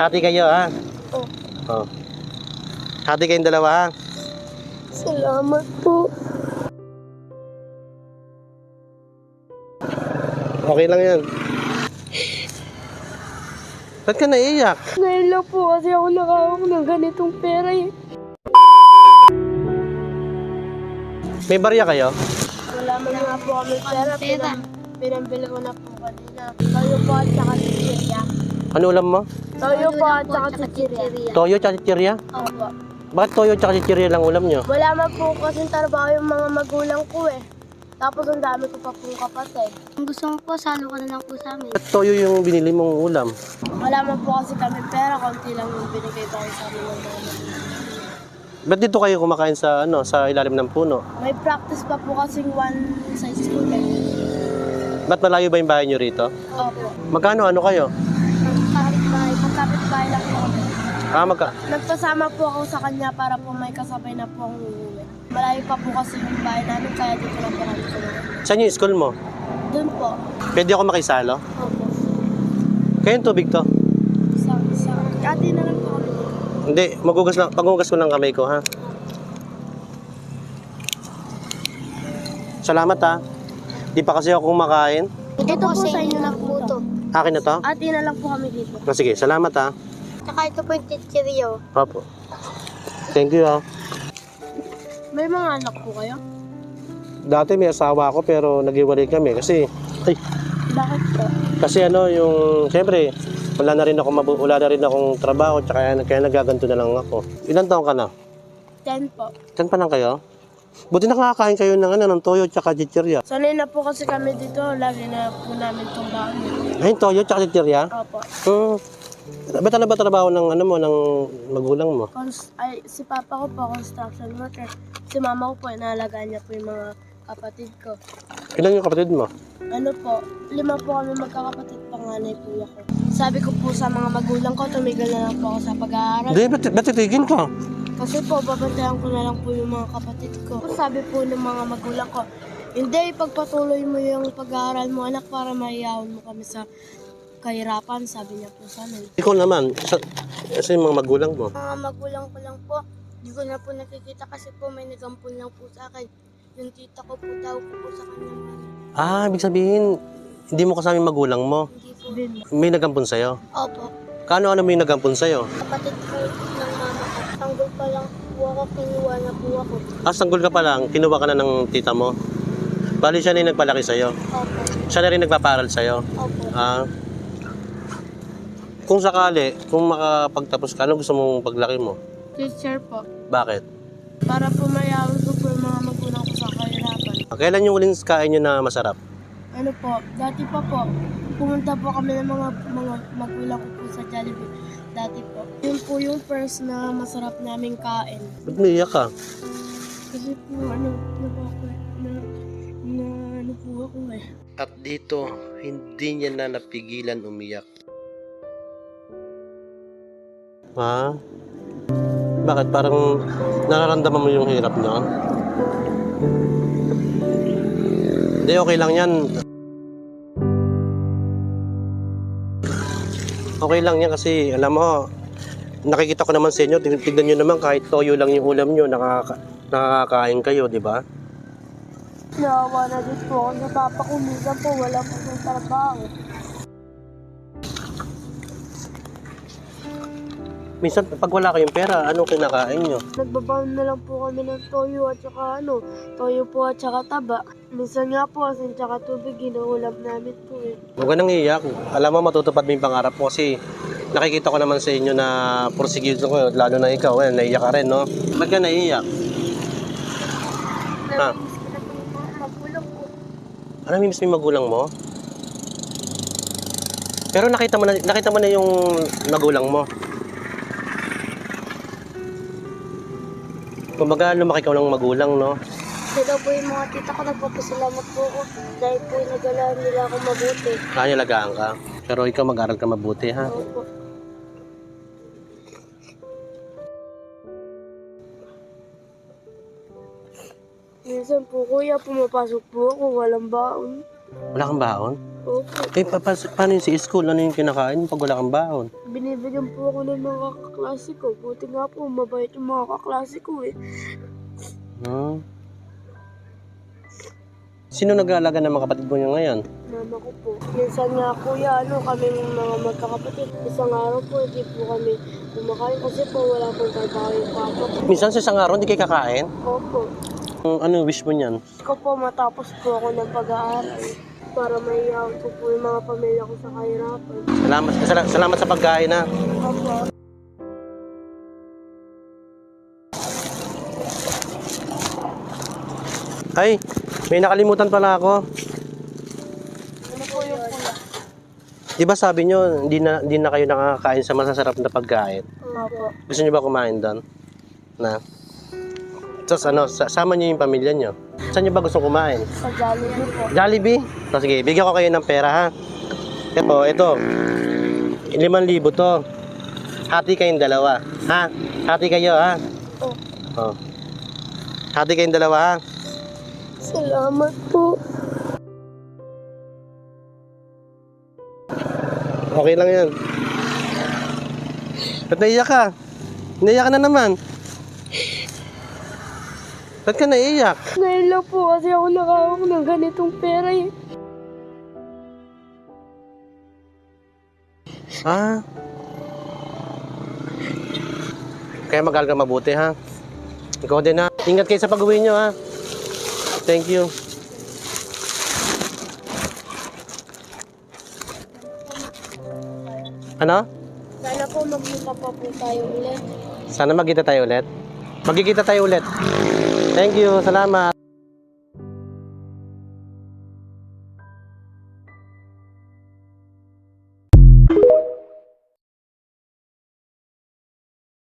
Hati kayo, ha? Oh. Oh. Hati kayong dalawa, ha? Salamat po. Okay lang yan. Ba't ka naiiyak? Ngayon lang po kasi ako nakahawak ng ganitong pera eh. May barya kayo? Wala man nga po kami pera. Pinambili ko na po kanina. Toyo po at saka chichirya. Ano ulam mo? Toyo po at saka chichirya. Toyo tsaka chichirya? Opo. Bakit toyo tsaka chichirya lang ulam nyo? Wala man po kasing trabaho yung mga magulang ko eh. Tapos ang dami ko pa pong kapatid. Kung gusto mo po, salo ka na lang po sa amin. Ba't toyo yung binili mong ulam? Wala man po kasi kami pera, konti lang yung binigay ko sa amin ng mga magulang. Ba't dito kayo kumakain sa sa ilalim ng puno? May practice pa po kasing one size school eh. Ba't malayo ba yung bahay nyo rito? Opo. Magkano ano kayo? Magkapit-bahay lang po kami. Magkasama Nagpasama po ako sa kanya para po may kasabay na po ang uuwi. Malayo pa po kasi yung bahay namin kaya dito na po kami kumain. Saan yung school mo? Doon po. Pwede ako makisalo? Opo. Kayong tubig to? Sa ate na lang po kami dito. Hindi, paghugas ko ng kamay ko, ha? Salamat, ha? Di pa kasi ako kumakain. Ito po sa inyo na po to. Akin na to? Ate na lang po kami dito. Sige, salamat, ha? Tsaka ito po yung chichiryo. Opo. Thank you, ha? May mga anak po kayo? Dati may asawa ako pero naghiwalay kami kasi Bakit po? kasi siyempre wala na rin akong trabaho kaya nagaganto na lang ako. Ilan taon ka na? 10 po. 10 pa lang kayo? Buti nakakain kayo ng toyo tsaka chichirya. Sanay na po kasi kami dito. Lagi na po namin itong baon. Ay, toyo tsaka chichirya? Opo. Ba't ano ba trabaho ng ng magulang mo? Si papa ko po, construction worker. Si mama ko po, inaalagaan niya po yung mga kapatid ko. Ilan yung kapatid mo? Ano po, 5 po kami magkakapatid, panganay po ako. Sabi ko po sa mga magulang ko, tumigil na lang po ako sa pag-aaral. Hindi, ba't titigin ka? Kasi po, babantayan ko na lang po yung mga kapatid ko. Sabi po ng mga magulang ko, hindi, pagpatuloy mo yung pag-aaral mo anak para maiyawan mo kami sa kahirapan, sabi niya po sa amin. Ikaw naman, kasi yung mga magulang mo. Mga magulang ko lang po, hindi ko na po nakikita kasi po may nagampun lang po sa akin. Yung tita ko po, tawag ko po sa kanya. Ibig sabihin, hindi mo kasama yung magulang mo. Hindi po. May nagampun sa'yo. Opo. Ano mo yung nagampun sa'yo? Kapatid po ng mama ko. Tanggol pa lang po ako, kinuha na po ako. Sanggol ka pa lang, kinuha ka na ng tita mo. Bali siya na yung nagpalaki sa'yo. Opo. Siya na rin nagpaparal sa'yo. Opo. Kung sakali, kung makapagtapos ka, ano gusto mong paglaki mo? Teacher po. Bakit? Para po mayawan ko po yung mga magulang ko sa kahirapan. Kailan yung huling kain nyo na masarap? Ano po, dati pa po, pumunta po kami ng mga magulang ko po sa Jollibee. Dati po. Yun po yung first na masarap naming kain. Ba't umiiyak ka? Kasi po, ano po ako eh. At dito, hindi niya na napigilan umiyak. Ha? Bakit? Parang nararamdaman mo yung hirap niya? Hindi, okay lang yan. Okay lang yan kasi, alam mo, nakikita ko naman sa inyo, tignan nyo naman kahit toyo lang yung ulam nyo, nakakain kayo, di ba? Nawa na din po ako sa papa ko. Minsan po, wala po ng trabaho. Minsan, pag wala kayong pera, anong kinakain nyo? Nagbabaon na lang po kami ng toyo at saka toyo po at saka taba. Minsan nga po, asin tsaka tubig, ginuulam namin po eh. Huwag ka nang iiyak. Alam mo, matutupad mo yung pangarap mo kasi nakikita ko naman sa inyo na porsigido ko, lalo na ikaw, naiiyak ka rin, no? Ba't ka naiiyak? Ha? Magulang po. Ano, miss mo yung magulang mo? Pero nakita mo na yung magulang mo. Kumbaga, lumaki ka ng magulang, no? Sila po yung mga tita ko, nagpapasalamat po ako dahil po nagalaan nila ako mabuti. Kaya lagaan ka. Pero ikaw mag-aral ka mabuti, ha? Opo. Minsan po kuya, pumapasok po ako, walang baon. Wala kang baon? Opo. Eh, paano yung si school? Ano yung kinakain mo pag wala kang baon? Binibigyan po ako ng mga kaklase ko. Buti nga po, mabait yung mga kaklase ko eh. Hmm. Sino nag-aalaga ng mga kapatid mo niya ngayon? Mama ko po. Minsan nga kuya, kami mga magkakapatid. Isang araw po, hindi po kami kumakain kasi po wala pong trabaho yung papa ko. Minsan sa isang araw, hindi kayo kakain? Opo. Ano wish mo niyan? Ko po matapos po ako ng pag-aaral para maiyaw ko po yung mga pamilya ko sa kahirapan. Salamat sa pagkain na. Opo. Ay, may nakalimutan pala ako. Ano po yung kuya? Di ba sabi nyo, hindi na kayo nakakain sa masasarap na pagkain? Opo. Gusto nyo ba kumain doon? Na? Tapos ano, sama nyo yung pamilya nyo. Saan nyo ba gusto kumain? Sa Jollibee po. Jollibee? So, sige, bigyan ko kayo ng pera ha. Ito. 5,000 to. Hati kayong dalawa. Ha? Hati kayo ha? Oh. Hati kayong dalawa ha? Salamat po. Okay lang yan. Ba't naiyak ka? Naiyak ka na naman. Ba't ka naiyak? Ngayon lang po kasi ako nakahawak ng ganitong pera eh. Ah. Kaya mag-aral ka mabuti ha. Ikaw din ha. Ingat kayo sa pag-uwi nyo ha. Thank you. Ano? Sana po magkita pa po tayo ulit. Sana magkita tayo ulit. Magkikita tayo ulit. Thank you. Salamat.